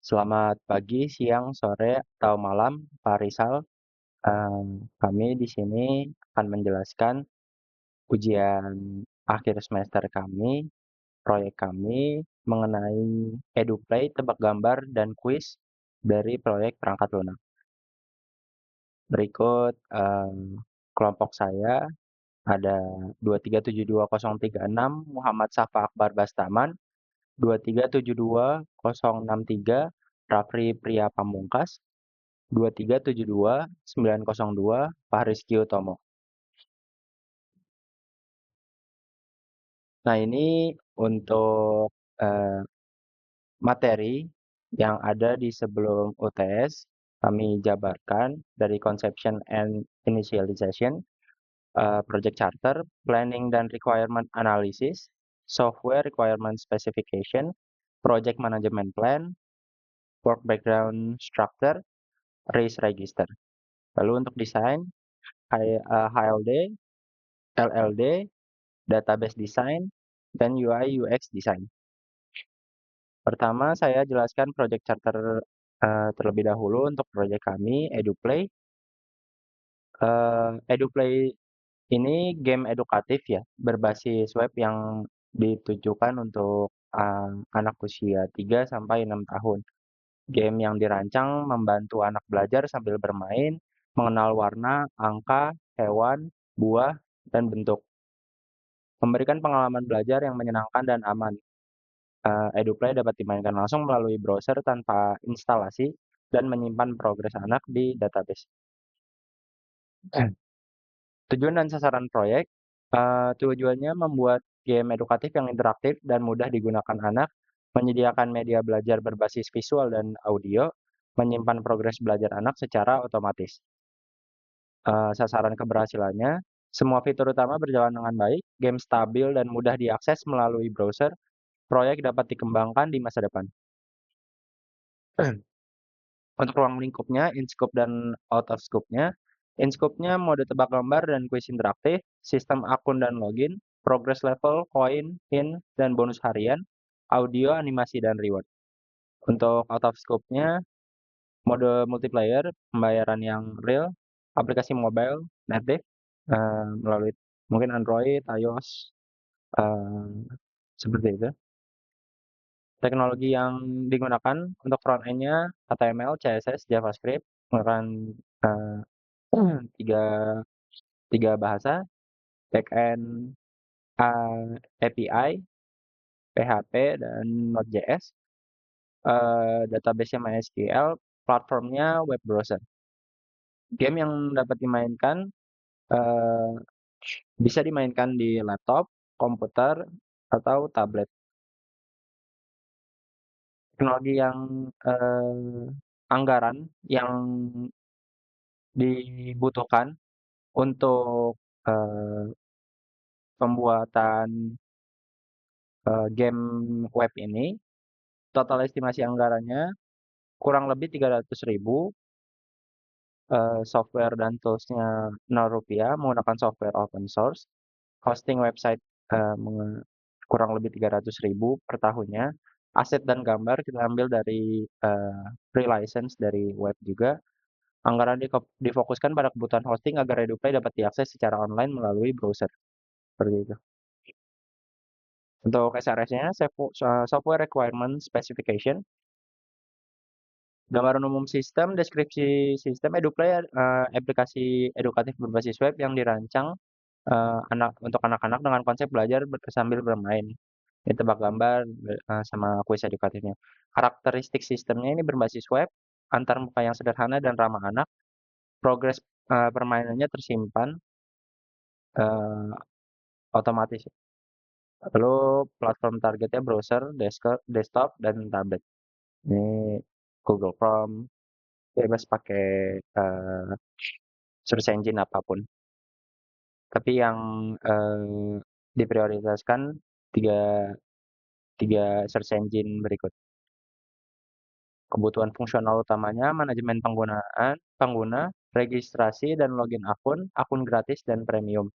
Selamat pagi, siang, sore, atau malam, Pak Rizal. Kami di sini akan menjelaskan ujian akhir semester kami, proyek kami mengenai EduPlay, tebak gambar, dan kuis dari proyek perangkat lunak. Berikut kelompok saya ada 2372036 Muhammad Safa Akbar Bastaman, 2372063 Rafri Priya Pamungkas, 2372902 Pak Rizky Utomo. Nah, ini untuk eh, materi yang ada di sebelum UTS kami jabarkan dari Conception and Initialization, Project Charter, Planning dan Requirement Analysis, Software Requirement Specification, Project Management Plan, Work Background Structure, Race Register. Lalu untuk desain, HLD, LLD, Database Design, dan UI UX Design. Pertama, saya jelaskan Project Charter terlebih dahulu untuk proyek kami, EduPlay. EduPlay ini game edukatif ya, berbasis web yang ditujukan untuk anak usia 3 sampai 6 tahun. Game yang dirancang membantu anak belajar sambil bermain, mengenal warna, angka, hewan, buah, dan bentuk. Memberikan pengalaman belajar yang menyenangkan dan aman. EduPlay dapat dimainkan langsung melalui browser tanpa instalasi dan menyimpan progres anak di database. Tujuan dan sasaran proyek, tujuannya membuat game edukatif yang interaktif dan mudah digunakan anak, menyediakan media belajar berbasis visual dan audio, menyimpan progres belajar anak secara otomatis. Sasaran keberhasilannya, semua fitur utama berjalan dengan baik, game stabil dan mudah diakses melalui browser, proyek dapat dikembangkan di masa depan. Untuk ruang lingkupnya, in-scope dan out of scope-nya. In-scope-nya mode tebak gambar dan kuis interaktif, sistem akun dan login, progress level, koin, pin, dan bonus harian, audio, animasi, dan reward. Untuk out of scope-nya, mode multiplayer, pembayaran yang real, aplikasi mobile, native, melalui mungkin Android, iOS, eh, seperti itu. Teknologi yang digunakan untuk front end-nya HTML, CSS, JavaScript, menggunakan eh, tiga tiga bahasa, backend API, PHP, dan Node.js, database MySQL, platformnya web browser. Game yang dapat dimainkan eh, bisa dimainkan di laptop, komputer, atau tablet. Teknologi yang anggaran yang dibutuhkan untuk pembuatan game web ini, total estimasi anggarannya kurang lebih 300.000, software dan toolsnya Rp0 menggunakan software open source, hosting website kurang lebih 300.000 per tahunnya, aset dan gambar kita ambil dari free license dari web juga. Anggaran difokuskan pada kebutuhan hosting agar EduPlay dapat diakses secara online melalui browser. Seperti itu. Untuk SRS-nya, Software Requirement Specification, gambaran umum sistem, deskripsi sistem EduPlay, aplikasi edukatif berbasis web yang dirancang untuk anak-anak dengan konsep belajar sambil bermain. Ini tebak gambar sama kuis edukatifnya. Karakteristik sistemnya ini berbasis web, antar muka yang sederhana dan ramah anak. Progres permainannya tersimpan eh, otomatis. Lalu platform targetnya browser, desktop, dan tablet. Ini Google Chrome, bebas pakai eh, search engine apapun. Tapi yang diprioritaskan tiga, tiga search engine berikut. Kebutuhan fungsional utamanya manajemen pengguna, registrasi dan login akun gratis dan premium.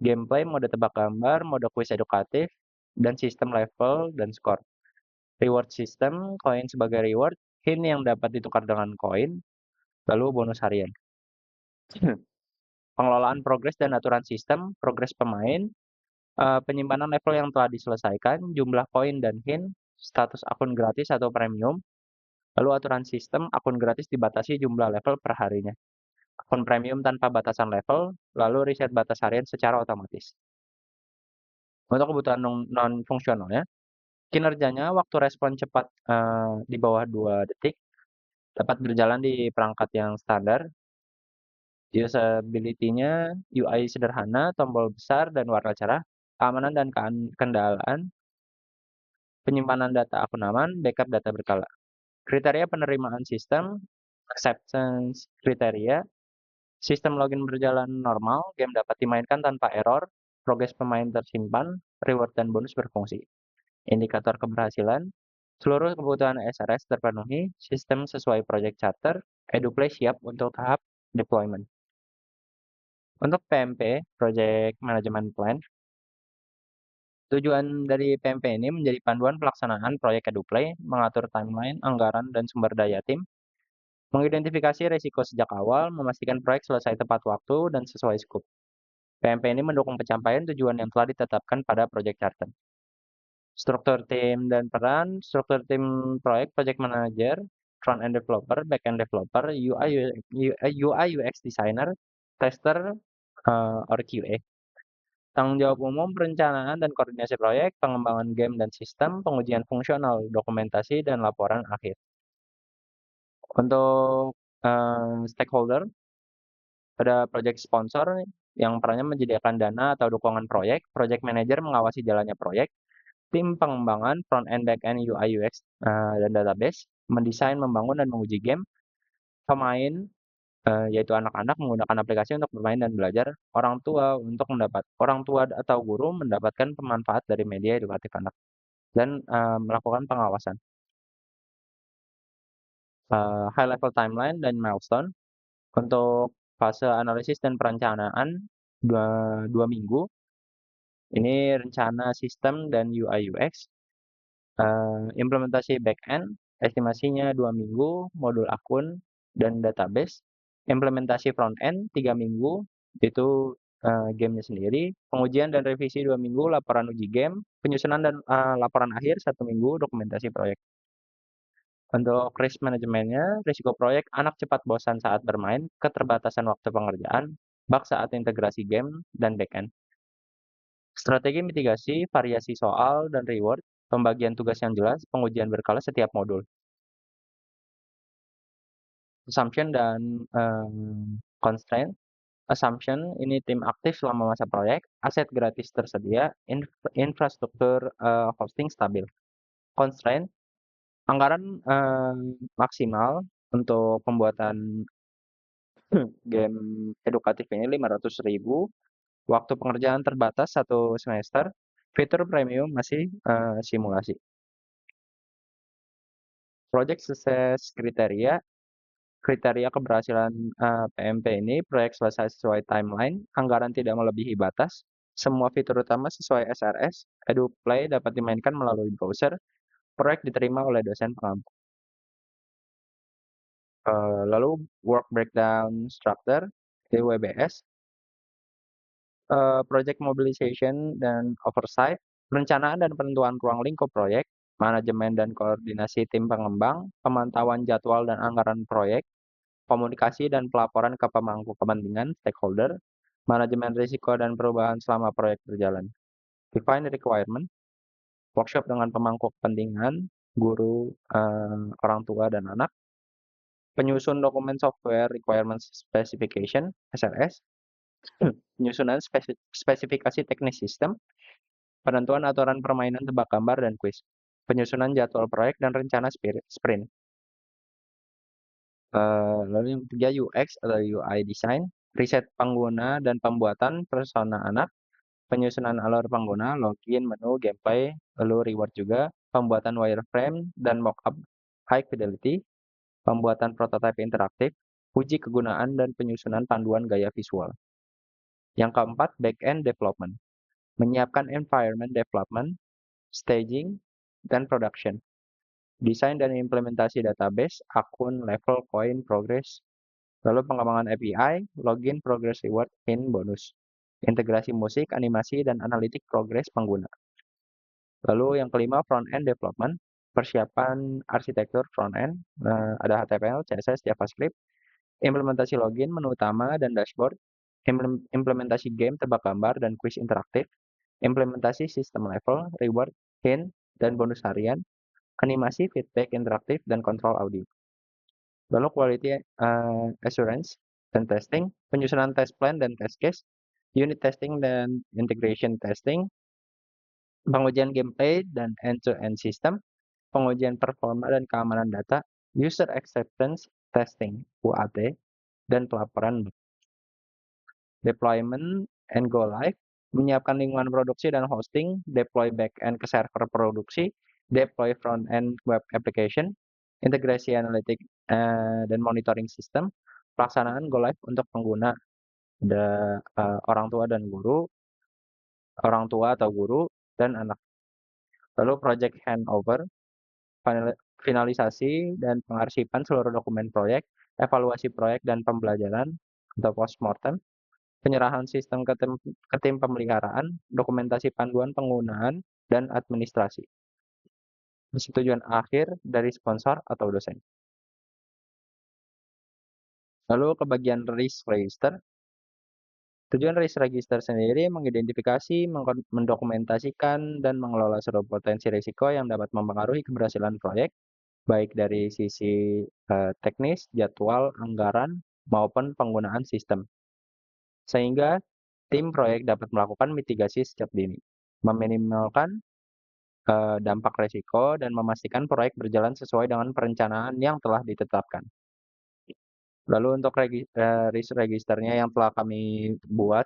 Gameplay, mode tebak gambar, mode kuis edukatif, dan sistem level dan skor. Reward system, koin sebagai reward, hint yang dapat ditukar dengan koin, lalu bonus harian. Pengelolaan progres dan aturan sistem, progres pemain, penyimpanan level yang telah diselesaikan, jumlah koin dan hint, status akun gratis atau premium, lalu aturan sistem, akun gratis dibatasi jumlah level per harinya. Akun premium tanpa batasan level, lalu riset batas harian secara otomatis. Untuk kebutuhan non-fungsionalnya, kinerjanya waktu respon cepat di bawah 2 detik, dapat berjalan di perangkat yang standar, usability-nya UI sederhana, tombol besar dan warna cerah, keamanan dan kendalaan, penyimpanan data akun aman, backup data berkala. Kriteria penerimaan sistem, acceptance kriteria, sistem login berjalan normal, game dapat dimainkan tanpa error, progres pemain tersimpan, reward dan bonus berfungsi. Indikator keberhasilan, seluruh kebutuhan SRS terpenuhi, sistem sesuai project charter, EduPlay siap untuk tahap deployment. Untuk PMP, Project Management Plan, tujuan dari PMP ini menjadi panduan pelaksanaan proyek EduPlay, mengatur timeline, anggaran, dan sumber daya tim, mengidentifikasi risiko sejak awal, memastikan proyek selesai tepat waktu dan sesuai skop. PMP ini mendukung pencapaian tujuan yang telah ditetapkan pada project charter. Struktur tim dan peran, struktur tim proyek, project manager, front end developer, back end developer, UI UX designer, tester, or QA. Tanggung jawab umum, perencanaan dan koordinasi proyek, pengembangan game dan sistem, pengujian fungsional, dokumentasi, dan laporan akhir. Untuk stakeholder, ada project sponsor yang perannya menyediakan dana atau dukungan proyek, project manager mengawasi jalannya proyek, tim pengembangan front end, back end, UI, UX, dan database, mendesain, membangun, dan menguji game, pemain, yaitu anak-anak menggunakan aplikasi untuk bermain dan belajar, orang tua atau guru mendapatkan pemanfaat dari media edukatif anak, dan melakukan pengawasan. High level timeline dan milestone untuk fase analisis dan perencanaan 2 minggu. Ini rencana sistem dan UI UX. Implementasi back-end, estimasinya 2 minggu, modul akun dan database. Implementasi front-end 3 minggu, itu gamenya sendiri. Pengujian dan revisi 2 minggu, laporan uji game. Penyusunan dan laporan akhir 1 minggu, dokumentasi proyek. Untuk risk manajemennya, risiko proyek, anak cepat bosan saat bermain, keterbatasan waktu pengerjaan, bug saat integrasi game dan back-end. Strategi mitigasi, variasi soal dan reward, pembagian tugas yang jelas, pengujian berkala setiap modul. Assumption dan constraint. Assumption, ini tim aktif selama masa proyek, aset gratis tersedia, infrastruktur hosting stabil. Constraint, anggaran maksimal untuk pembuatan game edukatif ini 500.000, waktu pengerjaan terbatas 1 semester, fitur premium masih simulasi. Project sukses kriteria, kriteria keberhasilan PMP ini, proyek selesai sesuai timeline, anggaran tidak melebihi batas, semua fitur utama sesuai SRS, EduPlay dapat dimainkan melalui browser, proyek diterima oleh dosen pengampu. Lalu work breakdown structure, WBS, project mobilization dan oversight, perencanaan dan penentuan ruang lingkup proyek, manajemen dan koordinasi tim pengembang, pemantauan jadwal dan anggaran proyek, komunikasi dan pelaporan ke pemangku kepentingan stakeholder, manajemen risiko dan perubahan selama proyek berjalan. Define requirement, workshop dengan pemangku kepentingan, guru, orang tua dan anak, penyusun dokumen software requirements specification (SRS), penyusunan spesifikasi teknis sistem, penentuan aturan permainan tebak gambar dan kuis, penyusunan jadwal proyek dan rencana sprint. Lalu yang ketiga UX atau UI design, riset pengguna dan pembuatan persona anak, penyusunan alur pengguna, login, menu, gameplay, lalu reward juga, pembuatan wireframe dan mockup high fidelity, pembuatan prototipe interaktif, uji kegunaan dan penyusunan panduan gaya visual. Yang keempat, back-end development, menyiapkan environment development, staging, dan production. desain dan implementasi database, akun, level, koin, progress, lalu pengembangan API, login, progress, reward, pin, bonus, integrasi musik, animasi, dan analitik progress pengguna. Lalu yang kelima, front-end development, persiapan arsitektur front-end, ada HTML, CSS, JavaScript, implementasi login, menu utama, dan dashboard, implementasi game, tebak gambar, dan quiz interaktif, implementasi sistem level, reward, hint, dan bonus harian, animasi, feedback interaktif, dan kontrol audio. Lalu quality assurance dan testing, penyusunan test plan dan test case, unit testing dan integration testing, pengujian gameplay dan end-to-end system, pengujian performa dan keamanan data, user acceptance testing (UAT), dan pelaporan bug. Deployment and go live, menyiapkan lingkungan produksi dan hosting, deploy backend ke server produksi, deploy front-end web application, integrasi analitik dan monitoring system, pelaksanaan go live untuk pengguna, ada orang tua dan guru, orang tua atau guru, dan anak. Lalu project handover, finalisasi dan pengarsipan seluruh dokumen proyek, evaluasi proyek dan pembelajaran atau postmortem, penyerahan sistem ke tim pemeliharaan, dokumentasi panduan penggunaan, dan administrasi. Persetujuan akhir dari sponsor atau dosen. Lalu ke bagian risk register. Tujuan risk register sendiri mengidentifikasi, mendokumentasikan, dan mengelola seluruh potensi risiko yang dapat mempengaruhi keberhasilan proyek, baik dari sisi teknis, jadwal, anggaran, maupun penggunaan sistem. Sehingga tim proyek dapat melakukan mitigasi sejak dini, meminimalkan dampak risiko, dan memastikan proyek berjalan sesuai dengan perencanaan yang telah ditetapkan. Lalu untuk risk registernya yang telah kami buat,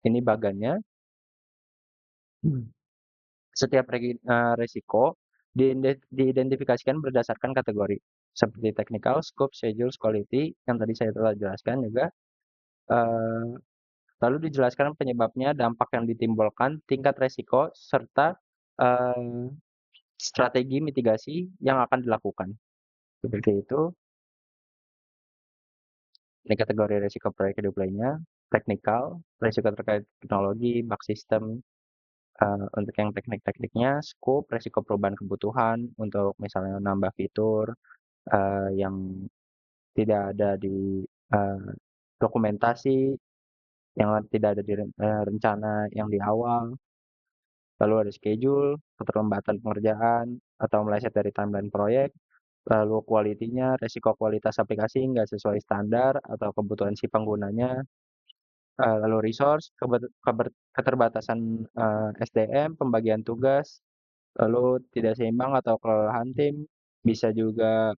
ini bagannya. Setiap resiko diidentifikasikan berdasarkan kategori, seperti technical, scope, schedules, quality, yang tadi saya telah jelaskan juga. Lalu dijelaskan penyebabnya, dampak yang ditimbulkan, tingkat resiko, serta strategi mitigasi yang akan dilakukan. Seperti itu. Ini kategori risiko proyek hidup lainnya, teknikal, risiko terkait teknologi, bug system, untuk yang teknik-tekniknya, scope, risiko perubahan kebutuhan untuk misalnya nambah fitur yang tidak ada di dokumentasi, yang tidak ada di rencana yang di awal. Lalu ada schedule, keterlambatan pengerjaan, atau meleset dari timeline proyek. Lalu quality-nya, risiko kualitas aplikasi nggak sesuai standar atau kebutuhan si penggunanya. Lalu resource, keterbatasan SDM, pembagian tugas, lalu tidak seimbang atau kelelahan tim, bisa juga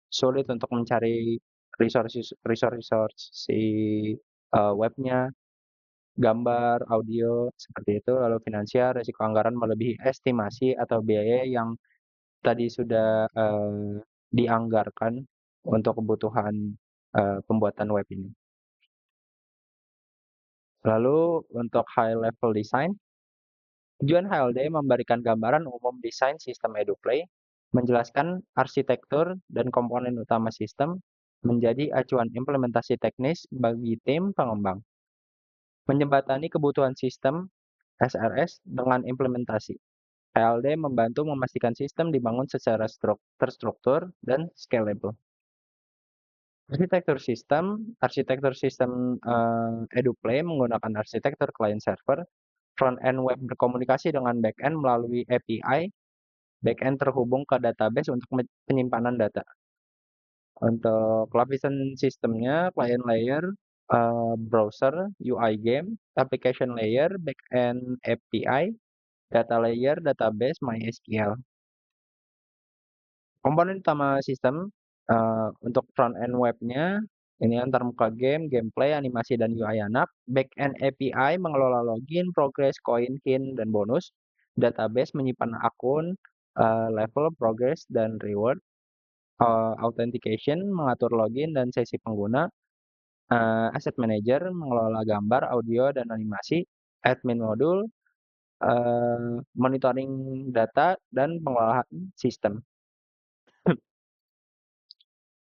sulit untuk mencari resource si webnya, gambar, audio, seperti itu. Lalu finansial, risiko anggaran melebihi estimasi atau biaya yang tadi sudah dianggarkan untuk kebutuhan pembuatan web ini. Lalu untuk high level design, tujuan HLD memberikan gambaran umum desain sistem EduPlay, menjelaskan arsitektur dan komponen utama sistem, menjadi acuan implementasi teknis bagi tim pengembang, menjembatani kebutuhan sistem SRS dengan implementasi. HLD membantu memastikan sistem dibangun secara terstruktur dan scalable. Arsitektur sistem EduPlay menggunakan arsitektur client server, front-end web berkomunikasi dengan back-end melalui API, back-end terhubung ke database untuk penyimpanan data. Untuk lapisan sistemnya, client layer, browser, UI game, application layer, back-end API, data layer, database, MySQL. Komponen utama sistem untuk front-end webnya, ini antarmuka game, gameplay, animasi, dan UI anak. Back-end API mengelola login, progress, koin, hint, dan bonus. Database menyimpan akun, level, progress, dan reward. Authentication mengatur login dan sesi pengguna. Asset manager mengelola gambar, audio, dan animasi. Admin modul monitoring data dan pengelolaan sistem.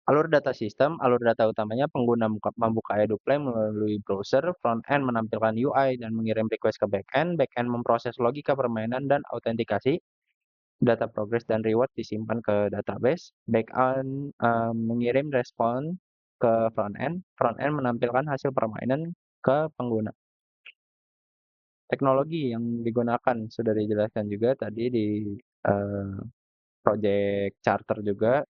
Alur data sistem, alur data utamanya pengguna membuka EduPlay melalui browser, front-end menampilkan UI dan mengirim request ke back-end memproses logika permainan dan autentikasi, data progress dan reward disimpan ke database, back-end mengirim respon ke front-end menampilkan hasil permainan ke pengguna. Teknologi yang digunakan sudah dijelaskan juga tadi di eh, project charter juga.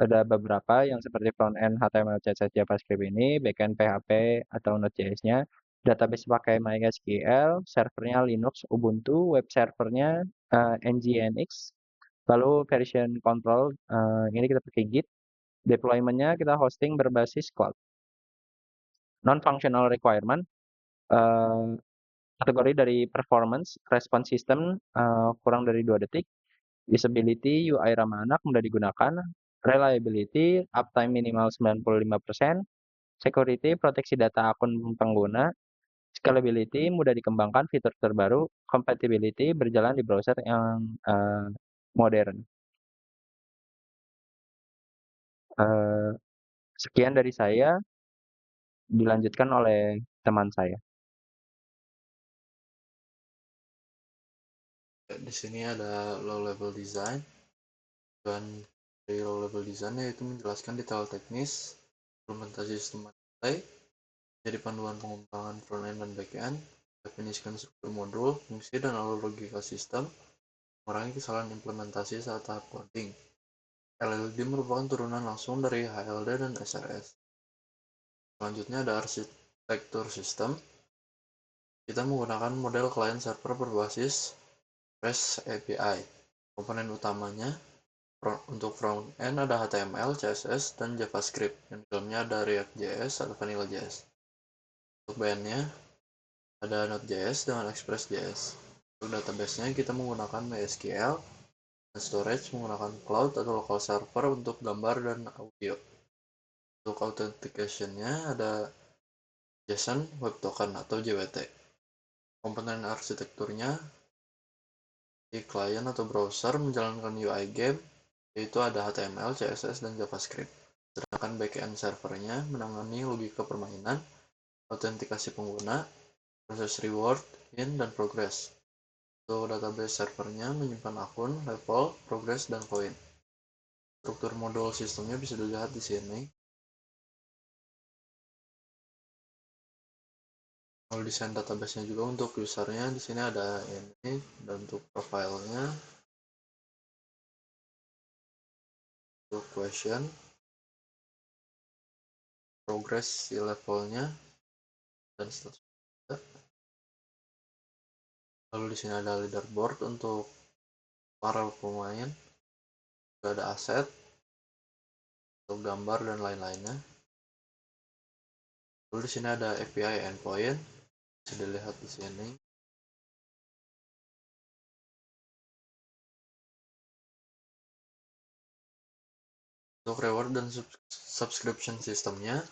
Ada beberapa yang seperti front-end HTML, CSS, JavaScript ini, back-end PHP atau Node.js-nya, database pakai MySQL, servernya Linux, Ubuntu, web servernya Nginx, lalu version control ini kita pakai Git, deployment-nya kita hosting berbasis cloud. Non-functional requirement, eh, kategori dari performance, response system kurang dari 2 detik, usability, UI ramah anak, mudah digunakan, reliability, uptime minimal 95%, security, proteksi data akun pengguna, scalability, mudah dikembangkan fitur terbaru, compatibility, berjalan di browser yang modern. Eh, Sekian dari saya, dilanjutkan oleh teman saya. Di sini ada low level design, dan dari low level design yaitu menjelaskan detail teknis, implementasi sistem display, jadi panduan pengembangan front-end dan back-end, definisikan struktur modul, fungsi, dan alur logika sistem, mengurangi kesalahan implementasi saat tahap coding. LLD merupakan turunan langsung dari HLD dan SRS. Selanjutnya ada arsitektur sistem. Kita menggunakan model client server berbasis REST API. Komponen utamanya untuk front-end ada HTML, CSS, dan JavaScript. Yang di dalamnya ada React.js atau Vanilla.js. Untuk backend-nya ada Node.js dengan Express.js. Untuk database-nya kita menggunakan MySQL, dan storage menggunakan cloud atau local server untuk gambar dan audio. Untuk authentication-nya ada JSON Web Token atau JWT. Komponen arsitekturnya di klien atau browser menjalankan UI game, yaitu ada HTML, CSS, dan JavaScript. Sedangkan backend servernya menangani logika permainan, autentikasi pengguna, proses reward, in, dan progress. Untuk database servernya menyimpan akun, level, progress, dan koin. Struktur modul sistemnya bisa dilihat di sini. Kalau desain database-nya juga untuk usernya di sini ada ini, dan untuk profilnya, untuk question, progress si levelnya, dan status. Lalu di sini ada leaderboard untuk para pemain, juga ada aset untuk gambar dan lain-lainnya. Lalu di sini ada API endpoint, bisa dilihat di sini. Untuk reward dan subscription sistemnya,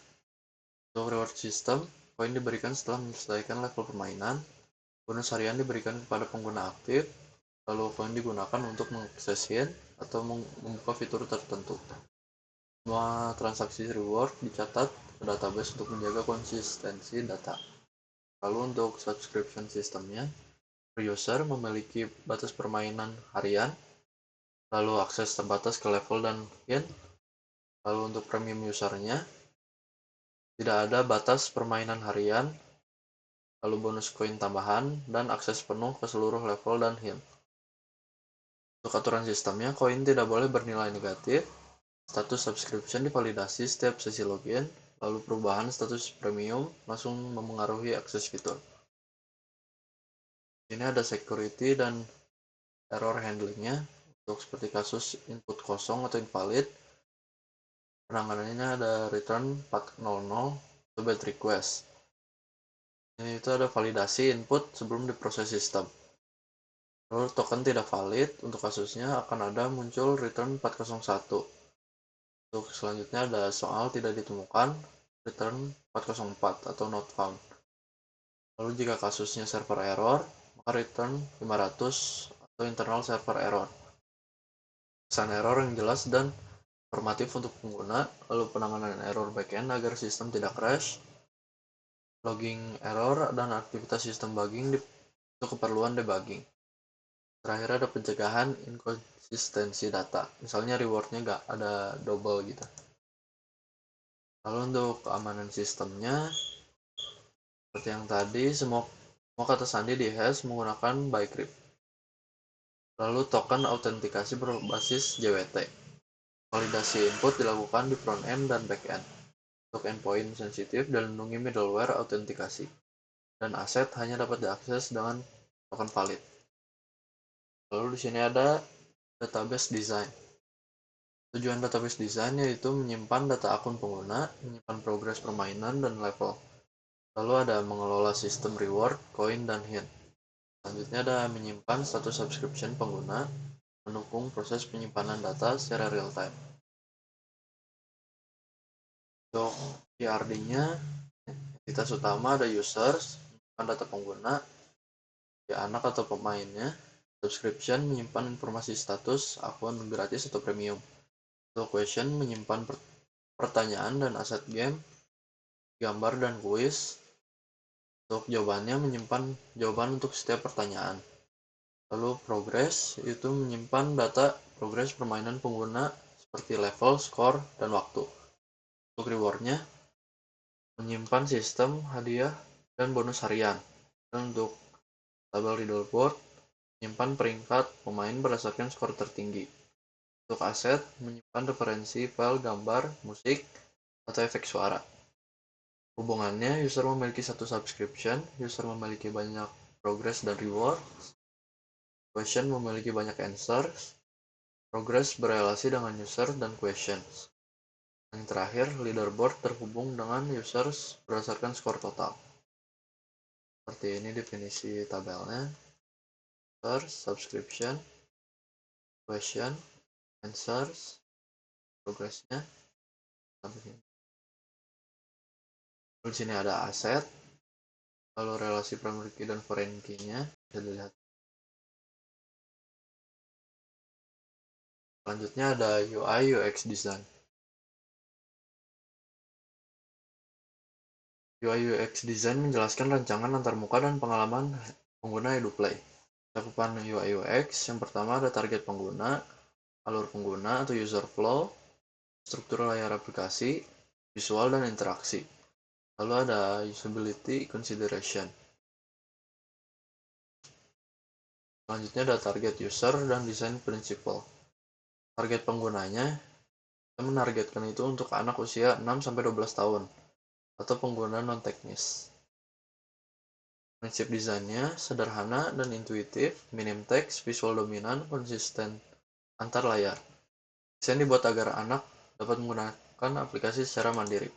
untuk reward system, koin diberikan setelah menyelesaikan level permainan, bonus harian diberikan kepada pengguna aktif, lalu koin digunakan untuk mengakses hint atau membuka fitur tertentu. Semua transaksi reward dicatat ke database untuk menjaga konsistensi data. Lalu untuk subscription sistemnya, user memiliki batas permainan harian, lalu akses terbatas ke level dan hint. Lalu untuk premium usernya, tidak ada batas permainan harian, lalu bonus koin tambahan, dan akses penuh ke seluruh level dan hint. Untuk aturan sistemnya, koin tidak boleh bernilai negatif, status subscription divalidasi setiap sesi login, lalu perubahan status premium langsung memengaruhi akses fitur. Ini ada security dan error handlingnya. Untuk seperti kasus input kosong atau invalid, penanganannya ada return 400 to bad request. Ini itu ada validasi input sebelum diproses sistem. Lalu token tidak valid, untuk kasusnya akan ada muncul return 401. Untuk selanjutnya ada soal tidak ditemukan, return 404 atau not found. Lalu jika kasusnya server error, maka return 500 atau internal server error. Pesan error yang jelas dan informatif untuk pengguna, lalu penanganan error backend agar sistem tidak crash, logging error, dan aktivitas sistem bugging untuk keperluan debugging. Terakhir ada pencegahan inkonsistensi data, misalnya rewardnya nggak ada double gitu. Lalu untuk keamanan sistemnya, seperti yang tadi, semua kata sandi dihash menggunakan bcrypt. Lalu token autentikasi berbasis JWT. Validasi input dilakukan di front end dan back end. Untuk endpoint sensitif dilindungi middleware autentikasi. Dan aset hanya dapat diakses dengan token valid. Lalu di sini ada database design. Tujuan database design yaitu menyimpan data akun pengguna, menyimpan progres permainan dan level. Lalu ada mengelola sistem reward, koin, dan hint. Selanjutnya ada menyimpan status subscription pengguna, mendukung proses penyimpanan data secara real time. Untuk PRD-nya, entitas utama ada users, menyimpan data pengguna, ya anak atau pemainnya. Subscription menyimpan informasi status akun gratis atau premium. Untuk question menyimpan pertanyaan dan aset game, gambar dan kuis. Untuk jawabannya menyimpan jawaban untuk setiap pertanyaan. Lalu progress itu menyimpan data progres permainan pengguna seperti level, skor, dan waktu. Untuk rewardnya menyimpan sistem hadiah dan bonus harian. Dan untuk tabel leaderboard menyimpan peringkat pemain berdasarkan skor tertinggi. Untuk aset menyimpan referensi file gambar, musik, atau efek suara. Hubungannya, user memiliki satu subscription, user memiliki banyak progress dan reward, question memiliki banyak answers, progress berrelasi dengan user dan questions. Yang terakhir, leaderboard terhubung dengan users berdasarkan skor total. Seperti ini definisi tabelnya. Users, subscription, question, answers, progressnya. Di sini ada aset, lalu relasi primary key dan foreign key-nya bisa dilihat. Selanjutnya ada UI UX design. UI UX design menjelaskan rancangan antarmuka dan pengalaman pengguna EduPlay. Cakupan UI UX yang pertama ada target pengguna, alur pengguna atau user flow, struktur layar aplikasi, visual dan interaksi. Lalu ada usability consideration. Selanjutnya ada target user dan design principle. Target penggunanya, kita menargetkan itu untuk anak usia 6-12 tahun atau pengguna non-teknis. Prinsip desainnya sederhana dan intuitif, minim teks, visual dominan, konsisten antar layar. Desain dibuat agar anak dapat menggunakan aplikasi secara mandiri.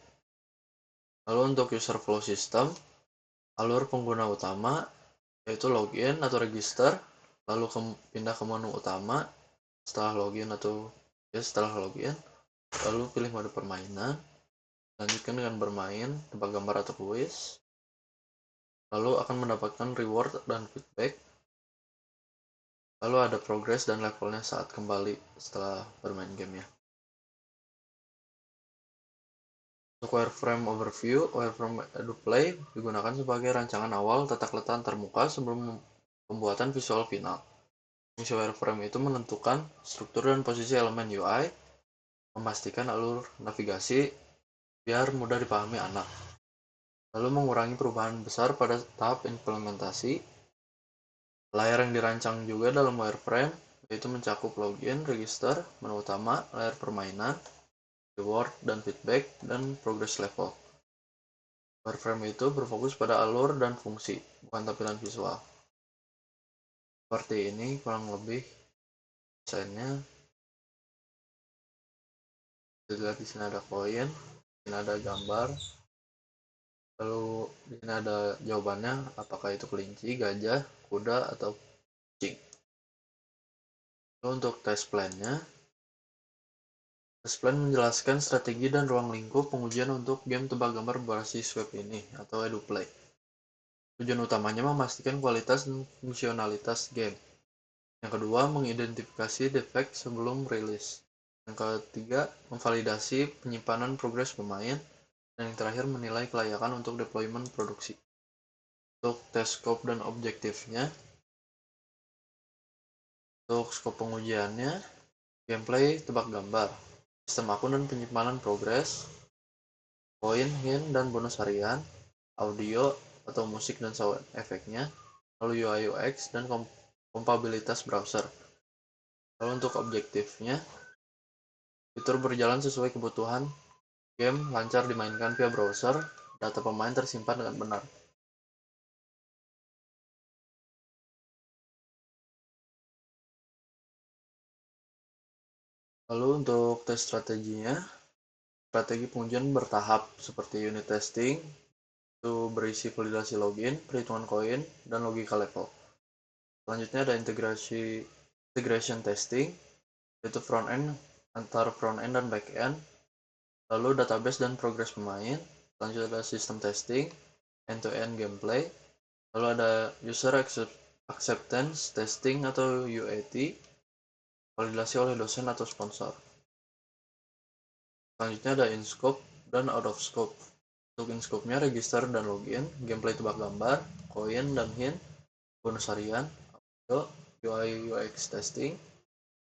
Lalu untuk user flow system, alur pengguna utama yaitu login atau register, lalu pindah ke menu utama setelah login, lalu pilih mode permainan, lanjutkan dengan bermain, tebak gambar atau kuis, lalu akan mendapatkan reward dan feedback, lalu ada progress dan levelnya saat kembali setelah bermain gamenya. Untuk wireframe overview, wireframe EduPlay digunakan sebagai rancangan awal tata letak antarmuka sebelum pembuatan visual final. Fungsi wireframe itu menentukan struktur dan posisi elemen UI, memastikan alur navigasi biar mudah dipahami anak, lalu mengurangi perubahan besar pada tahap implementasi. Layar yang dirancang juga dalam wireframe yaitu mencakup login, register, menu utama, layar permainan, reward dan feedback, dan progress level. Wireframe itu berfokus pada alur dan fungsi, bukan tampilan visual. Seperti ini kurang lebih desainnya. Dilihat di sini ada koin, di sini ada gambar, lalu di sini ada jawabannya, apakah itu kelinci, gajah, kuda, atau kucing. Lalu untuk test plan-nya, test plan menjelaskan strategi dan ruang lingkup pengujian untuk game tebak gambar berbasis web ini atau EduPlay. Tujuan utamanya memastikan kualitas dan fungsionalitas game. Yang kedua, mengidentifikasi defek sebelum rilis. Yang ketiga, memvalidasi penyimpanan progres pemain. Dan yang terakhir, menilai kelayakan untuk deployment produksi. Untuk test scope dan objektifnya, untuk scope pengujiannya, gameplay tebak gambar, sistem akun dan penyimpanan progres, koin, hint, dan bonus harian, audio atau musik dan sound efeknya, lalu UI UX dan kompatibilitas browser. Lalu untuk objektifnya, fitur berjalan sesuai kebutuhan, game lancar dimainkan via browser, data pemain tersimpan dengan benar. Lalu untuk tes strateginya, strategi pengujian bertahap seperti unit testing, itu berisi validasi login, perhitungan koin, dan logika level. Selanjutnya ada integration testing, yaitu front end antar front end dan back end, lalu database dan progres pemain. Selanjutnya ada system testing, end-to-end gameplay, lalu ada user acceptance testing atau UAT, validasi oleh dosen atau sponsor. Selanjutnya ada in-scope dan out-of-scope. Untuk in-scope-nya register dan login, gameplay tebak gambar, koin dan hint, bonus harian, audio, UI UX testing,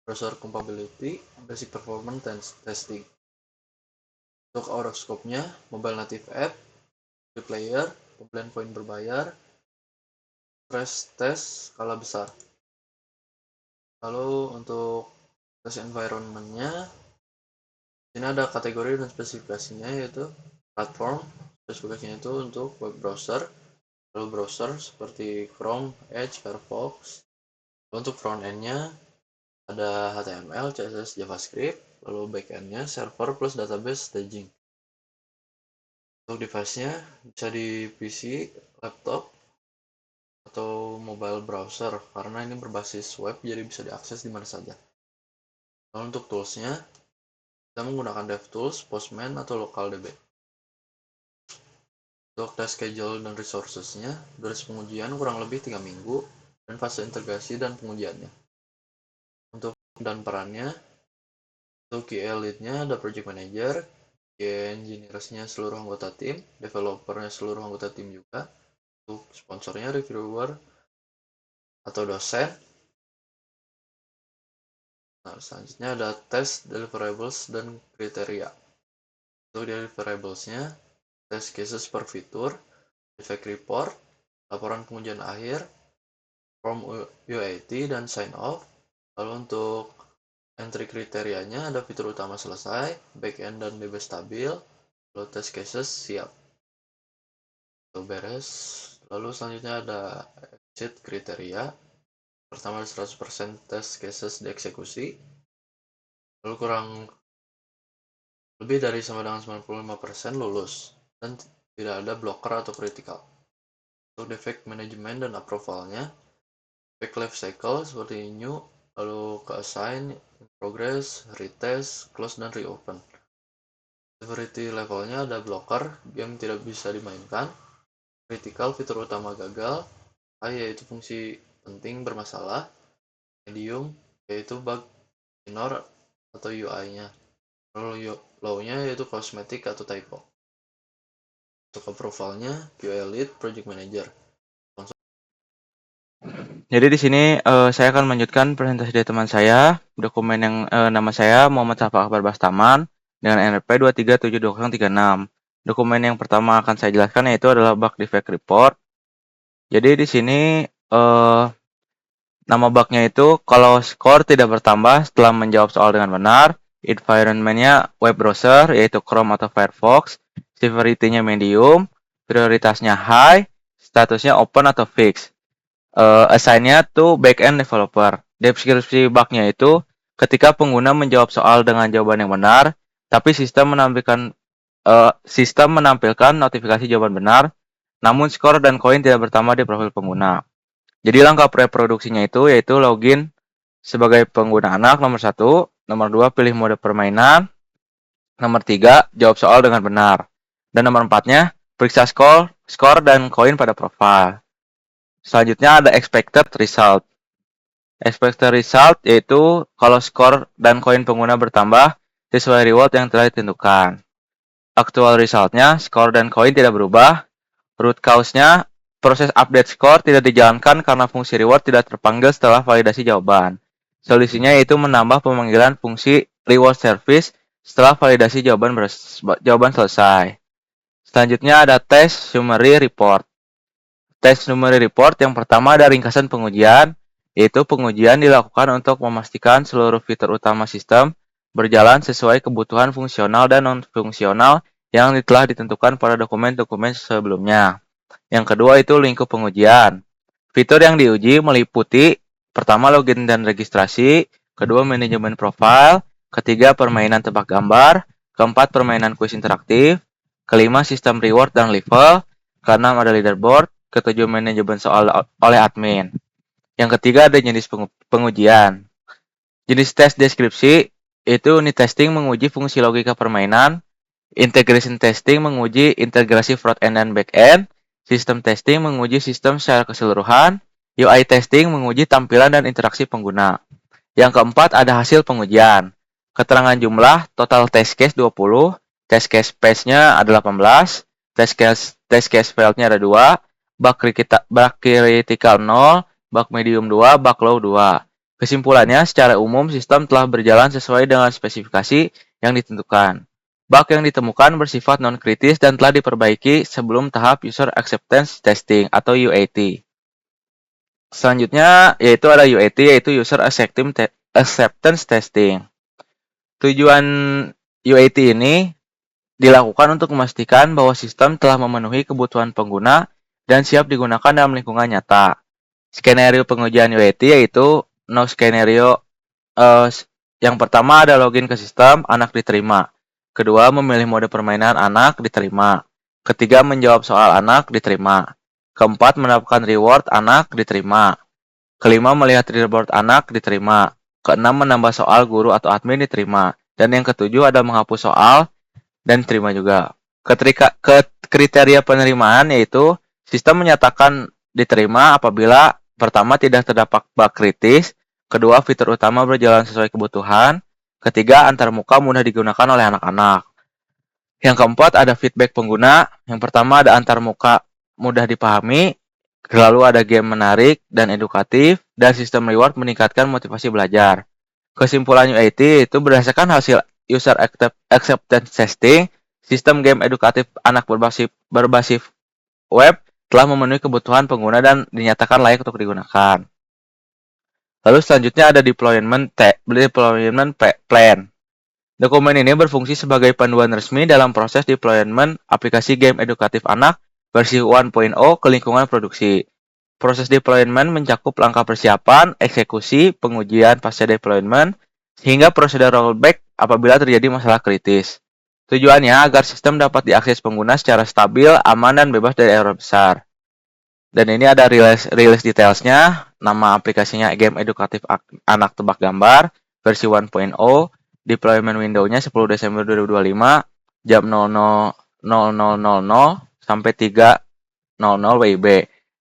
browser compatibility, basic performance testing. Untuk out-of-scope-nya, mobile native app, free player, pembelian poin berbayar, stress test skala besar. Lalu untuk test environment-nya, ini ada kategori dan spesifikasinya, yaitu platform. Spesifikasinya itu untuk web browser, lalu browser seperti Chrome, Edge, Firefox. Lalu untuk front end-nya ada HTML, CSS, JavaScript, lalu back end-nya server plus database staging. Untuk device-nya bisa di PC, laptop, atau mobile browser karena ini berbasis web jadi bisa diakses di mana saja. Lalu untuk tools-nya kita menggunakan DevTools, Postman, atau LocalDB. Untuk test schedule dan resources-nya, durasi pengujian kurang lebih 3 minggu, dan fase integrasi dan pengujiannya. Untuk dan perannya, untuk QA lead-nya ada project manager, QA engineers-nya seluruh anggota tim, developer-nya seluruh anggota tim juga, untuk sponsornya reviewer atau dosen. Nah, selanjutnya ada test deliverables dan kriteria. Untuk deliverables-nya, test cases per fitur, defect report, laporan pengujian akhir, form UAT dan sign off. Lalu untuk entry kriterianya ada fitur utama selesai, backend dan DB stabil, lalu test cases siap. Itu beres. Lalu selanjutnya ada exit kriteria. Pertama 100% test cases dieksekusi. Lalu kurang lebih dari sama dengan 95% lulus dan tidak ada blocker atau critical. Untuk defect management dan approval-nya, defect life cycle seperti new, lalu ke assign, progress, retest, close, dan reopen. Severity levelnya ada blocker, game tidak bisa dimainkan, critical, fitur utama gagal, high yaitu fungsi penting bermasalah, medium yaitu bug minor atau UI-nya, lalu low-nya yaitu cosmetic atau typo. Untuk approval-nya QA lead, project manager. Jadi di sini saya akan melanjutkan presentasi dari teman saya, dokumen yang nama saya Muhammad Safa Akbar Bastaman dengan NRP 237036. Dokumen yang pertama akan saya jelaskan yaitu adalah bug defect report. Jadi di sini nama bugnya itu kalau skor tidak bertambah setelah menjawab soal dengan benar, environment-nya web browser yaitu Chrome atau Firefox, severity-nya medium, prioritasnya high, statusnya open atau fixed. Assign-nya tuh back-end developer. Deskripsi bug-nya itu ketika pengguna menjawab soal dengan jawaban yang benar, tapi sistem menampilkan notifikasi jawaban benar, namun skor dan koin tidak bertambah di profil pengguna. Jadi langkah preproduksinya itu yaitu login sebagai pengguna anak nomor 1, nomor 2 pilih mode permainan, nomor 3 jawab soal dengan benar, dan nomor 4-nya periksa skor dan koin pada profil. Selanjutnya ada expected result. Expected result yaitu kalau skor dan koin pengguna bertambah sesuai reward yang telah ditentukan. Actual resultnya, skor dan koin tidak berubah. Root cause-nya, proses update skor tidak dijalankan karena fungsi reward tidak terpanggil setelah validasi jawaban. Solusinya yaitu menambah pemanggilan fungsi reward service setelah validasi jawaban selesai. Selanjutnya ada test summary report. Test summary report yang pertama ada ringkasan pengujian, yaitu pengujian dilakukan untuk memastikan seluruh fitur utama sistem berjalan sesuai kebutuhan fungsional dan non-fungsional yang telah ditentukan pada dokumen-dokumen sebelumnya. Yang kedua itu lingkup pengujian. Fitur yang diuji meliputi pertama login dan registrasi, kedua manajemen profile, ketiga permainan tebak gambar, keempat permainan kuis interaktif, kelima sistem reward dan level, keenam ada leaderboard, ketujuh manajemen soal oleh admin. Yang ketiga ada jenis pengujian. Jenis tes deskripsi itu unit testing menguji fungsi logika permainan, integration testing menguji integrasi front end dan back end, sistem testing menguji sistem secara keseluruhan, UI testing menguji tampilan dan interaksi pengguna. Yang keempat ada hasil pengujian. Keterangan jumlah, total test case 20, test case space-nya ada 18, test case failed-nya ada 2, bug critical 0, bug medium 2, bug low 2. Kesimpulannya, secara umum sistem telah berjalan sesuai dengan spesifikasi yang ditentukan. Bug yang ditemukan bersifat non-kritis dan telah diperbaiki sebelum tahap user acceptance testing atau UAT. Selanjutnya yaitu ada UAT yaitu user acceptance testing. Tujuan UAT ini dilakukan untuk memastikan bahwa sistem telah memenuhi kebutuhan pengguna dan siap digunakan dalam lingkungan nyata. Skenario pengujian UAT yaitu no skenario. Yang pertama ada login ke sistem, anak diterima. Kedua, memilih mode permainan anak diterima. Ketiga, menjawab soal anak diterima. Keempat, mendapatkan reward anak diterima. Kelima, melihat leaderboard anak diterima. Keenam, menambah soal guru atau admin diterima. Dan yang ketujuh ada menghapus soal dan diterima juga. Kriteria penerimaan yaitu sistem menyatakan diterima apabila pertama tidak terdapat bug kritis, kedua fitur utama berjalan sesuai kebutuhan, ketiga antarmuka mudah digunakan oleh anak-anak. Yang keempat ada feedback pengguna. Yang pertama ada antarmuka mudah dipahami, lalu ada game menarik dan edukatif, dan sistem reward meningkatkan motivasi belajar. Kesimpulan UAT itu berdasarkan hasil user acceptance testing, sistem game edukatif anak berbasis web telah memenuhi kebutuhan pengguna dan dinyatakan layak untuk digunakan. Lalu selanjutnya ada deployment plan. Dokumen ini berfungsi sebagai panduan resmi dalam proses deployment aplikasi game edukatif anak versi 1.0 ke lingkungan produksi. Proses deployment mencakup langkah persiapan, eksekusi, pengujian pasca deployment, hingga prosedur rollback apabila terjadi masalah kritis. Tujuannya agar sistem dapat diakses pengguna secara stabil, aman, dan bebas dari error besar. Dan ini ada release detailsnya, nama aplikasinya Game Edukatif Anak Tebak Gambar, versi 1.0, deployment window-nya 10 Desember 2025, jam 00.00 sampai 3.00 WIB.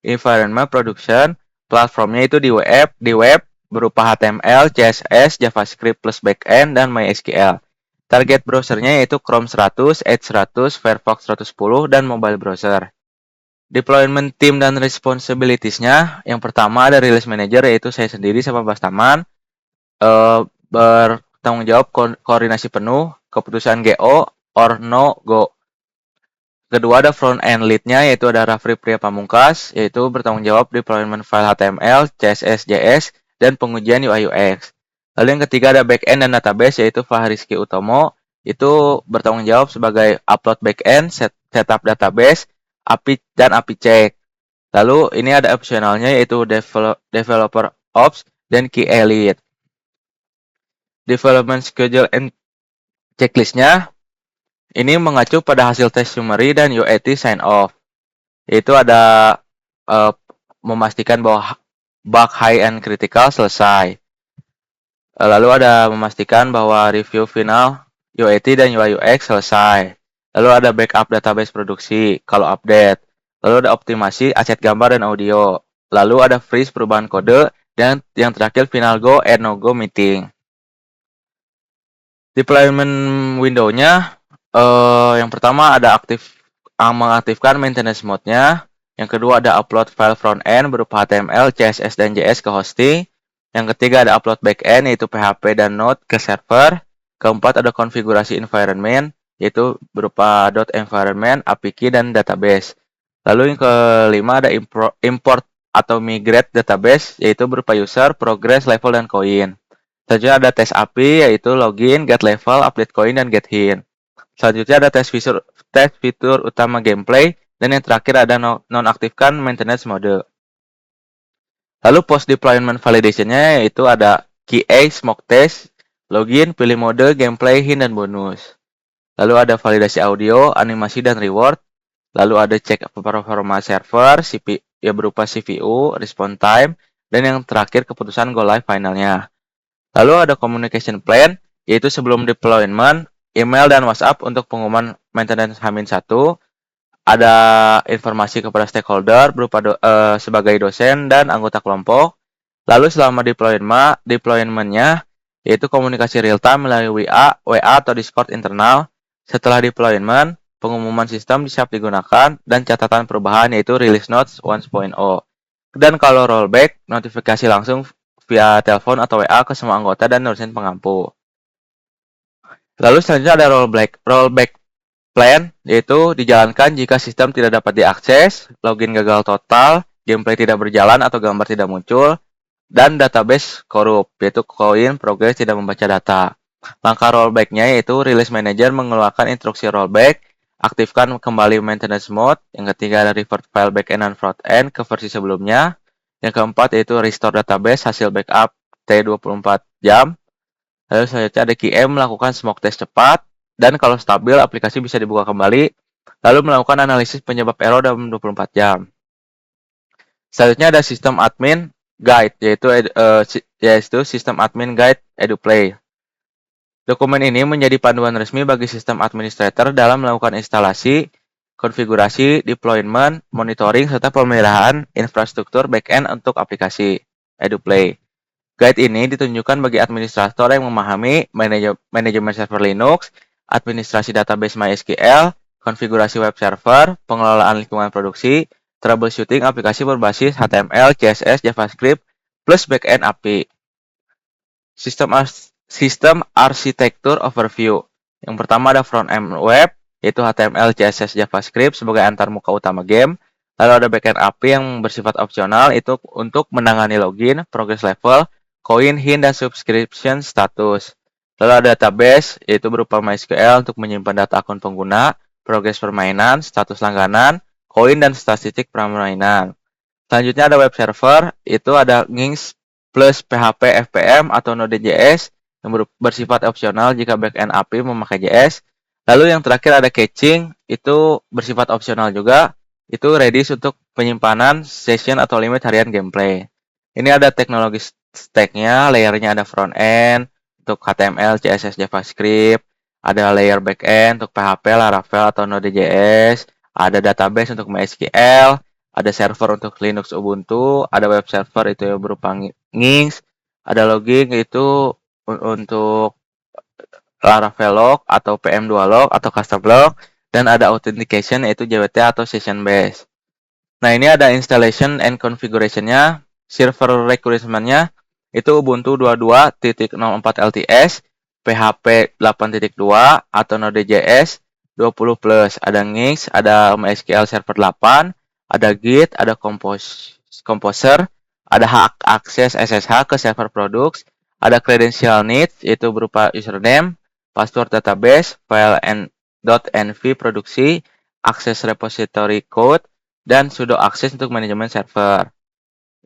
Environment production, platformnya itu di web berupa HTML, CSS, JavaScript plus backend, dan MySQL. Target browsernya yaitu Chrome 100, Edge 100, Firefox 110, dan mobile browser. Deployment team dan responsibilities-nya, yang pertama ada release manager yaitu saya sendiri sama Bastaman, bertanggung jawab koordinasi penuh, keputusan GO or no go. Kedua ada front end lead-nya yaitu ada Rafri Priya Pamungkas, yaitu bertanggung jawab deployment file HTML, CSS, JS, dan pengujian UI UX. Lalu yang ketiga ada back end dan database yaitu Fahrizky Utomo, itu bertanggung jawab sebagai upload back end, setup database, API dan API check. Lalu ini ada opsionalnya yaitu developer ops dan QA lead. Development schedule and checklist-nya ini mengacu pada hasil tes summary dan UAT sign off. Yaitu ada memastikan bahwa bug high and critical selesai. Lalu ada memastikan bahwa review final UAT dan UI UX selesai. Lalu ada backup database produksi kalau update. Lalu ada optimasi aset gambar dan audio. lalu ada freeze perubahan kode, dan yang terakhir final go and no go meeting. Deployment window-nya yang pertama ada mengaktifkan maintenance mode-nya. Yang kedua ada upload file front-end berupa HTML, CSS, dan JS ke hosting. Yang ketiga ada upload back-end yaitu PHP dan Node ke server. Keempat ada konfigurasi environment yaitu berupa .environment, API key, dan database. Lalu yang kelima ada import atau migrate database yaitu berupa user, progress, level, dan coin. Selanjutnya ada tes API yaitu login, get level, update coin, dan get hint. Selanjutnya ada tes fitur utama gameplay, dan yang terakhir ada nonaktifkan maintenance mode. Lalu post deployment validation-nya yaitu ada QA, smoke test, login, pilih mode, gameplay, hint, dan bonus. Lalu ada validasi audio, animasi, dan reward. Lalu ada cek performa server, ya berupa CPU, response time, dan yang terakhir keputusan go live finalnya. Lalu ada communication plan, yaitu sebelum deployment, email dan WhatsApp untuk pengumuman maintenance H-1. Ada informasi kepada stakeholder berupa sebagai dosen dan anggota kelompok. Lalu selama deployment-nya, yaitu komunikasi real time melalui WA atau Discord internal. Setelah deployment, pengumuman sistem siap digunakan, dan catatan perubahan yaitu release notes 1.0. Dan kalau rollback, notifikasi langsung via telepon atau WA ke semua anggota dan dosen pengampu. Lalu selanjutnya ada rollback plan, yaitu dijalankan jika sistem tidak dapat diakses, login gagal total, gameplay tidak berjalan atau gambar tidak muncul, dan database korup, yaitu koin progress tidak membaca data. Langkah rollback-nya yaitu release manager mengeluarkan instruksi rollback, aktifkan kembali maintenance mode, yang ketiga ada revert file backend dan frontend ke versi sebelumnya, yang keempat yaitu restore database hasil backup T24 jam, lalu selanjutnya ada QM melakukan smoke test cepat, dan kalau stabil aplikasi bisa dibuka kembali, lalu melakukan analisis penyebab error dalam 24 jam. Selanjutnya ada sistem admin guide, yaitu sistem admin guide EduPlay. Dokumen ini menjadi panduan resmi bagi sistem administrator dalam melakukan instalasi, konfigurasi, deployment, monitoring, serta pemeliharaan infrastruktur backend untuk aplikasi EduPlay. Guide ini ditunjukkan bagi administrator yang memahami manajemen server Linux, administrasi database MySQL, konfigurasi web server, pengelolaan lingkungan produksi, troubleshooting aplikasi berbasis HTML, CSS, JavaScript, plus backend API. Sistem arsitektur overview. Yang pertama ada front-end web, yaitu HTML, CSS, JavaScript sebagai antarmuka utama game. Lalu ada backend API yang bersifat opsional, itu untuk menangani login, progress level, coin, hint, dan subscription status. Lalu ada database, yaitu berupa MySQL untuk menyimpan data akun pengguna, progress permainan, status langganan, koin, dan statistik permainan. Selanjutnya ada web server, itu ada Nginx plus PHP FPM atau Node.js yang bersifat opsional jika backend API memakai JS. Lalu yang terakhir ada caching, itu bersifat opsional juga, itu Redis untuk penyimpanan session atau limit harian gameplay. Ini ada teknologi stack-nya, layernya ada front-end untuk HTML, CSS, JavaScript, ada layer back-end untuk PHP, Laravel, atau Node.js, ada database untuk MySQL, ada server untuk Linux Ubuntu, ada web server itu yang berupa Nginx, ada logging itu untuk Laravel log atau PM2 log atau custom log, dan ada authentication yaitu JWT atau session based. Nah, ini ada installation and configuration-nya, server requirement-nya itu Ubuntu 22.04 LTS, PHP 8.2 atau Node.js 20+, ada Nginx, ada MySQL Server 8, ada Git, ada Composer, ada hak akses SSH ke server products, ada credential needs, yaitu berupa username, password database, file .env produksi, akses repository code, dan sudo akses untuk manajemen server.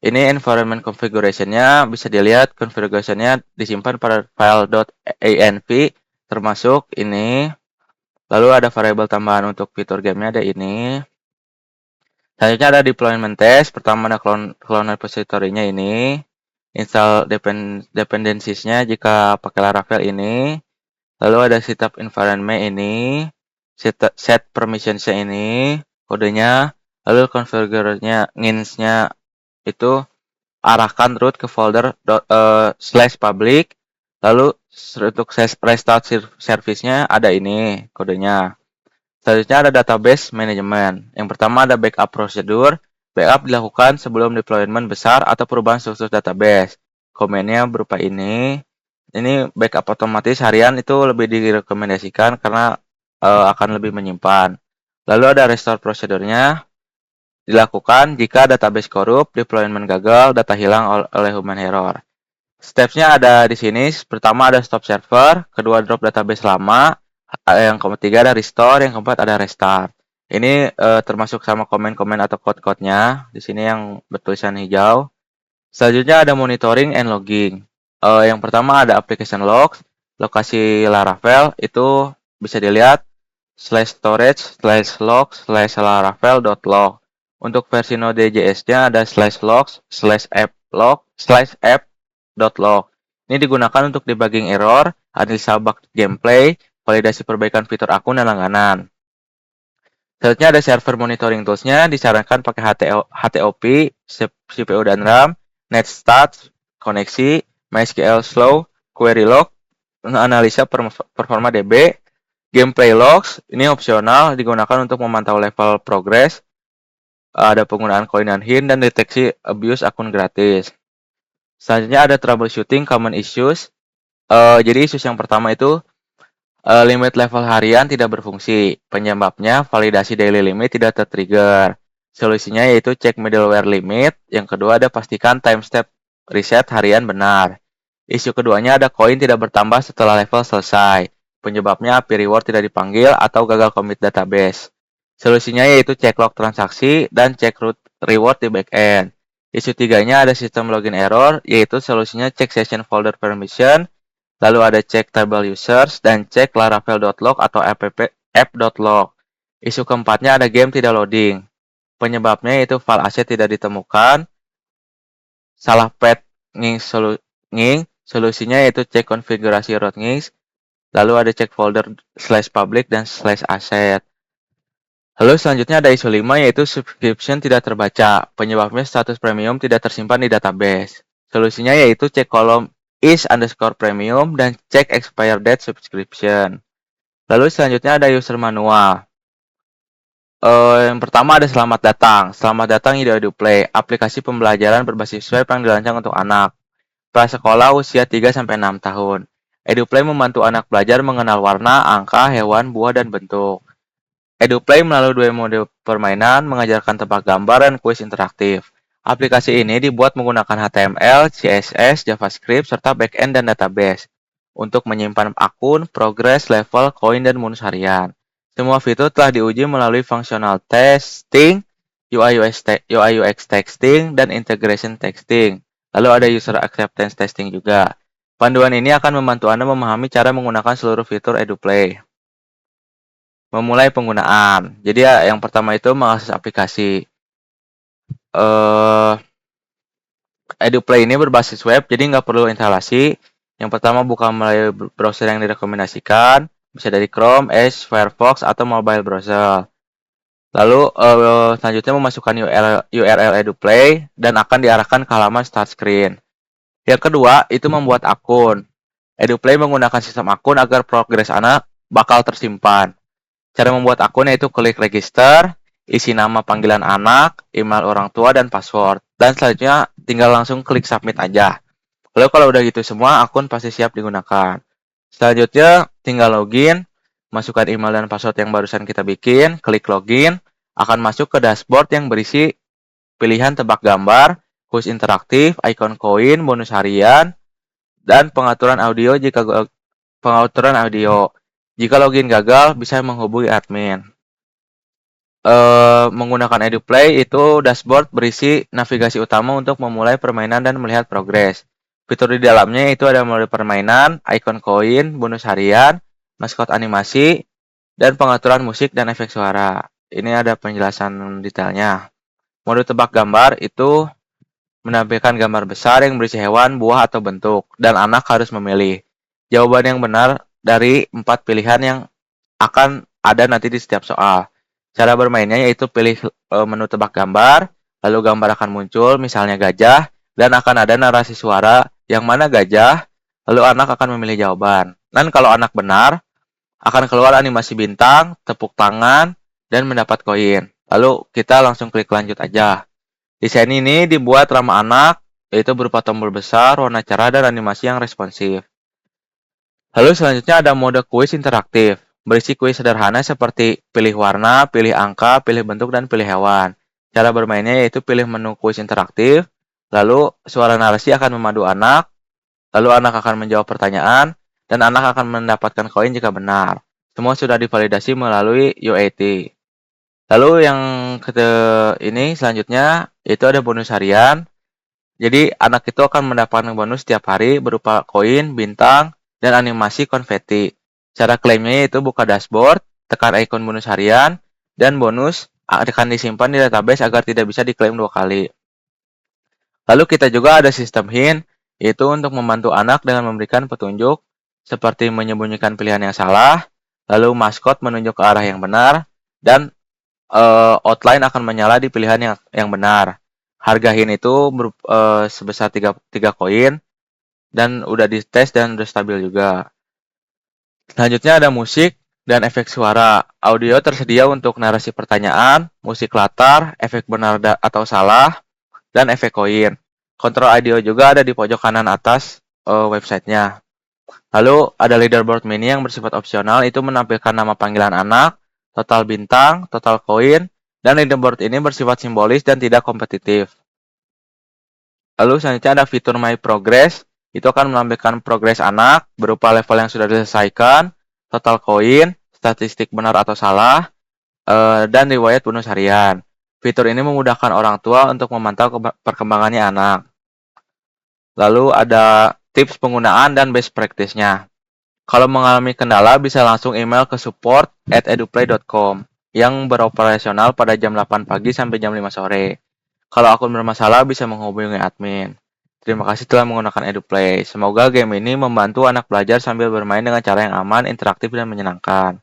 Ini environment configuration-nya, bisa dilihat configuration-nya disimpan pada file .env, termasuk ini. Lalu ada variabel tambahan untuk fitur gamenya, ada ini. Selanjutnya ada deployment test. Pertama ada clone repository-nya ini. Install dependencies-nya jika pakai Laravel ini. Lalu ada setup environment ini. Set permissions-nya ini. Kodenya. Lalu configure-nya, Nginx-nya itu arahkan root ke folder /public, lalu untuk restart service-nya ada ini kodenya. Selanjutnya ada database management. Yang pertama ada backup prosedur. Backup dilakukan sebelum deployment besar atau perubahan struktur database. Komennya berupa ini. Ini backup otomatis harian itu lebih direkomendasikan karena akan lebih menyimpan. Lalu ada restore prosedurnya. Dilakukan jika database korup, deployment gagal, data hilang oleh human error. Stepsnya ada di sini. Pertama ada stop server, kedua drop database lama, yang ketiga ada restore, yang keempat ada restart. Ini termasuk sama komen-komen atau code-code-nya. Di sini yang bertulisan hijau. Selanjutnya ada monitoring and logging. Yang pertama ada application logs, lokasi Laravel itu bisa dilihat /storage/log/laravel.log. Untuk versi Node.js-nya ada /logs/app.log. Ini digunakan untuk debugging error, analisa bug gameplay, validasi perbaikan fitur akun dan langganan. Selanjutnya ada server monitoring tools-nya, disarankan pakai HTOP, CPU dan RAM, netstats, koneksi, MySQL slow, query log, analisa performa DB, gameplay logs, ini opsional, digunakan untuk memantau level progress, ada penggunaan koin dan hint, dan deteksi abuse akun gratis. Selanjutnya ada troubleshooting common issues. Jadi issues yang pertama itu limit level harian tidak berfungsi. Penyebabnya validasi daily limit tidak tertrigger. Solusinya yaitu cek middleware limit. Yang kedua ada pastikan time step reset harian benar. Isu keduanya ada koin tidak bertambah setelah level selesai. Penyebabnya API reward tidak dipanggil atau gagal commit database. Solusinya yaitu cek log transaksi dan cek root reward di backend. Isu tiganya ada sistem login error, yaitu solusinya cek session folder permission, lalu ada cek table users, dan cek laravel.log atau app.log. Isu keempatnya ada game tidak loading. Penyebabnya yaitu file aset tidak ditemukan, salah path nging, solusinya yaitu cek konfigurasi root ngings, lalu ada cek folder /public dan /asset. Lalu selanjutnya ada isu 5 yaitu subscription tidak terbaca. Penyebabnya status premium tidak tersimpan di database. Solusinya yaitu cek kolom is_premium dan cek expire date subscription. Lalu selanjutnya ada user manual. Yang pertama ada selamat datang. Selamat datang ide EduPlay, aplikasi pembelajaran berbasis web yang dirancang untuk anak prasekolah usia 3-6 tahun. EduPlay membantu anak belajar mengenal warna, angka, hewan, buah, dan bentuk. EduPlay melalui 2 mode permainan, mengajarkan tebak gambar dan kuis interaktif. Aplikasi ini dibuat menggunakan HTML, CSS, JavaScript, serta backend dan database untuk menyimpan akun, progress, level, koin, dan bonus harian. Semua fitur telah diuji melalui functional testing, UI/UX testing, dan integration testing. Lalu ada user acceptance testing juga. Panduan ini akan membantu Anda memahami cara menggunakan seluruh fitur EduPlay. Memulai penggunaan. Jadi ya, yang pertama itu mengakses aplikasi. EduPlay ini berbasis web, jadi nggak perlu instalasi. Yang pertama buka melalui browser yang direkomendasikan, bisa dari Chrome, Edge, Firefox, atau mobile browser. Lalu selanjutnya memasukkan URL EduPlay dan akan diarahkan ke halaman start screen. Yang kedua itu membuat akun. EduPlay menggunakan sistem akun agar progres anak bakal tersimpan. Cara membuat akun yaitu klik register, isi nama panggilan anak, email orang tua, dan password. Dan selanjutnya tinggal langsung klik submit aja. Lalu kalau udah gitu semua, akun pasti siap digunakan. Selanjutnya tinggal login, masukkan email dan password yang barusan kita bikin, klik login, akan masuk ke dashboard yang berisi pilihan tebak gambar, kuis interaktif, icon koin, bonus harian, dan pengaturan audio Jika login gagal, bisa menghubungi admin. Menggunakan EduPlay itu dashboard berisi navigasi utama untuk memulai permainan dan melihat progres. Fitur di dalamnya itu ada mode permainan, icon koin, bonus harian, maskot animasi, dan pengaturan musik dan efek suara. Ini ada penjelasan detailnya. Mode tebak gambar itu menampilkan gambar besar yang berisi hewan, buah, atau bentuk, dan anak harus memilih jawaban yang benar dari 4 pilihan yang akan ada nanti di setiap soal. Cara bermainnya yaitu pilih menu tebak gambar, lalu gambar akan muncul, misalnya gajah, dan akan ada narasi suara yang mana gajah, lalu anak akan memilih jawaban. Dan kalau anak benar, akan keluar animasi bintang, tepuk tangan, dan mendapat koin. Lalu kita langsung klik lanjut aja. Desain ini dibuat ramah anak, yaitu berupa tombol besar, warna cerah, dan animasi yang responsif. Lalu selanjutnya ada mode kuis interaktif. Berisi kuis sederhana seperti pilih warna, pilih angka, pilih bentuk, dan pilih hewan. Cara bermainnya yaitu pilih menu kuis interaktif, lalu suara narasi akan memadu anak, lalu anak akan menjawab pertanyaan, dan anak akan mendapatkan koin jika benar. Semua sudah divalidasi melalui UAT. Lalu yang ini selanjutnya itu ada bonus harian. Jadi anak itu akan mendapatkan bonus setiap hari berupa koin, bintang, dan animasi konfeti. Cara klaimnya yaitu buka dashboard, tekan ikon bonus harian, dan bonus akan disimpan di database agar tidak bisa diklaim 2 kali. Lalu kita juga ada sistem hint, yaitu untuk membantu anak dengan memberikan petunjuk seperti menyembunyikan pilihan yang salah, lalu maskot menunjuk ke arah yang benar, dan outline akan menyala di pilihan yang benar. Harga hint itu sebesar 3 koin dan udah dites dan udah stabil juga. Selanjutnya ada musik dan efek suara. Audio tersedia untuk narasi pertanyaan, musik latar, efek benar atau salah, dan efek koin. Kontrol audio juga ada di pojok kanan atas websitenya. Lalu ada leaderboard mini yang bersifat opsional, itu menampilkan nama panggilan anak, total bintang, total koin, dan leaderboard ini bersifat simbolis dan tidak kompetitif. Lalu selanjutnya ada fitur My Progress, itu akan menampilkan progres anak berupa level yang sudah diselesaikan, total koin, statistik benar atau salah, dan riwayat bonus harian. Fitur ini memudahkan orang tua untuk memantau perkembangannya anak. Lalu ada tips penggunaan dan best practice-nya. Kalau mengalami kendala, bisa langsung email ke support@eduplay.com yang beroperasional pada jam 8 pagi sampai jam 5 sore. Kalau akun bermasalah, bisa menghubungi admin. Terima kasih telah menggunakan EduPlay. Semoga game ini membantu anak belajar sambil bermain dengan cara yang aman, interaktif, dan menyenangkan.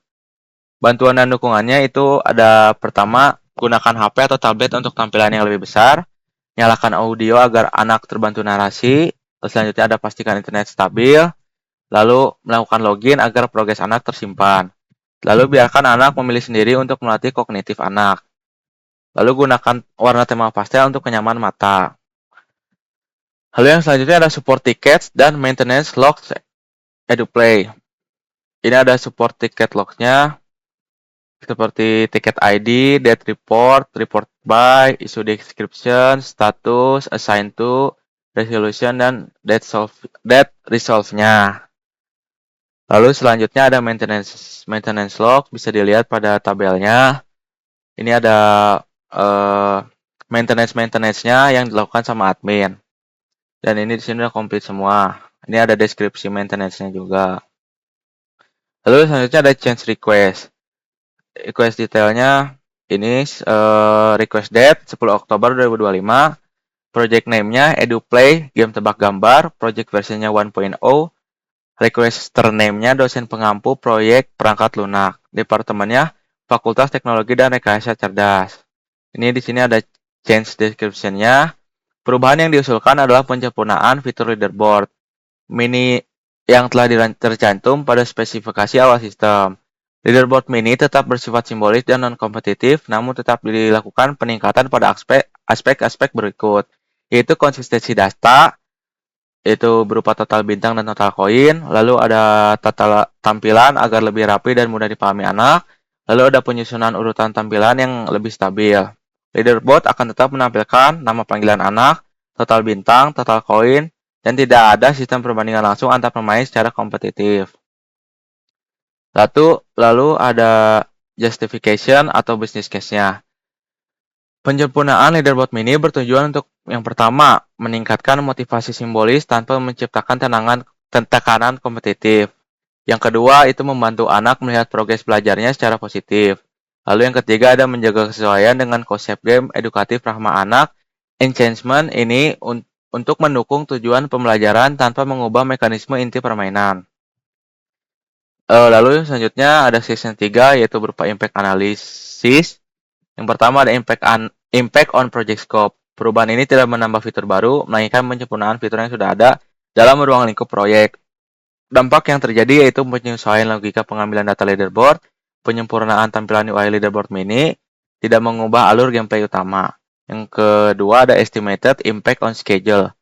Bantuan dan dukungannya itu ada pertama, gunakan HP atau tablet untuk tampilan yang lebih besar. Nyalakan audio agar anak terbantu narasi. Selanjutnya ada pastikan internet stabil. Lalu melakukan login agar progres anak tersimpan. Lalu biarkan anak memilih sendiri untuk melatih kognitif anak. Lalu gunakan warna tema pastel untuk kenyamanan mata. Lalu yang selanjutnya ada support tickets dan maintenance logs EduPlay. Ini ada support ticket logs-nya seperti ticket ID, date report, report by, issue description, status, assign to, resolution, dan date resolve-nya. Lalu selanjutnya ada maintenance log, bisa dilihat pada tabelnya. Ini ada maintenance-nya yang dilakukan sama admin. Dan ini di sini udah komplit semua. Ini ada deskripsi maintenance-nya juga. Lalu selanjutnya ada change request. Request detailnya ini request date 10 Oktober 2025. Project name-nya EduPlay, game tebak gambar. Project versinya 1.0. Requester name-nya dosen pengampu proyek perangkat lunak. Departemennya Fakultas Teknologi dan Rekayasa Cerdas. Ini di sini ada change description-nya. Perubahan yang diusulkan adalah penyempurnaan fitur leaderboard mini yang telah tercantum pada spesifikasi awal sistem. Leaderboard mini tetap bersifat simbolis dan non-kompetitif, namun tetap dilakukan peningkatan pada aspek-aspek berikut, yaitu konsistensi data, yaitu berupa total bintang dan total koin, lalu ada tata tampilan agar lebih rapi dan mudah dipahami anak, lalu ada penyusunan urutan tampilan yang lebih stabil. Leaderboard akan tetap menampilkan nama panggilan anak, total bintang, total koin, dan tidak ada sistem perbandingan langsung antar pemain secara kompetitif. Lalu ada justification atau business case-nya. Penyempurnaan leaderboard mini bertujuan untuk yang pertama, meningkatkan motivasi simbolis tanpa menciptakan tekanan kompetitif. Yang kedua, itu membantu anak melihat progres belajarnya secara positif. Lalu yang ketiga ada menjaga kesesuaian dengan konsep game edukatif ramah anak. Enhancement ini untuk mendukung tujuan pembelajaran tanpa mengubah mekanisme inti permainan. Lalu selanjutnya ada season 3 yaitu berupa impact analysis. Yang pertama ada Impact on project scope. Perubahan ini tidak menambah fitur baru, melainkan penyempurnaan fitur yang sudah ada dalam ruang lingkup proyek. Dampak yang terjadi yaitu penyesuaian logika pengambilan data leaderboard, penyempurnaan tampilan UI leaderboard mini, tidak mengubah alur gameplay utama. Yang kedua ada estimated impact on schedule.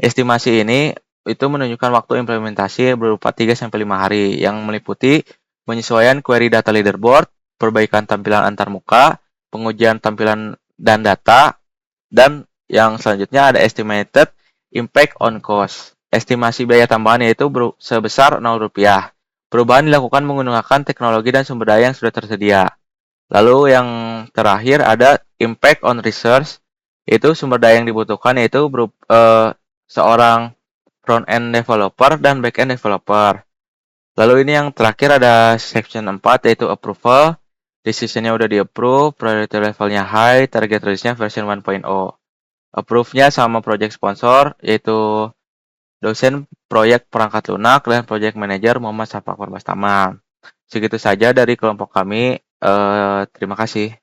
Estimasi ini itu menunjukkan waktu implementasi berupa 3-5 hari yang meliputi penyesuaian query data leaderboard, perbaikan tampilan antarmuka, pengujian tampilan dan data, dan yang selanjutnya ada estimated impact on cost. Estimasi biaya tambahan yaitu sebesar Rp0. Perubahan dilakukan menggunakan teknologi dan sumber daya yang sudah tersedia. Lalu yang terakhir ada impact on resource, yaitu sumber daya yang dibutuhkan yaitu seorang front-end developer dan back-end developer. Lalu ini yang terakhir ada section 4 yaitu approval. Decision-nya udah di-approve, priority levelnya high, target release-nya version 1.0. Approve-nya sama project sponsor yaitu dosen proyek perangkat lunak dan project manager Muhammad Safak Parbastama. Segitu saja dari kelompok kami. Terima kasih.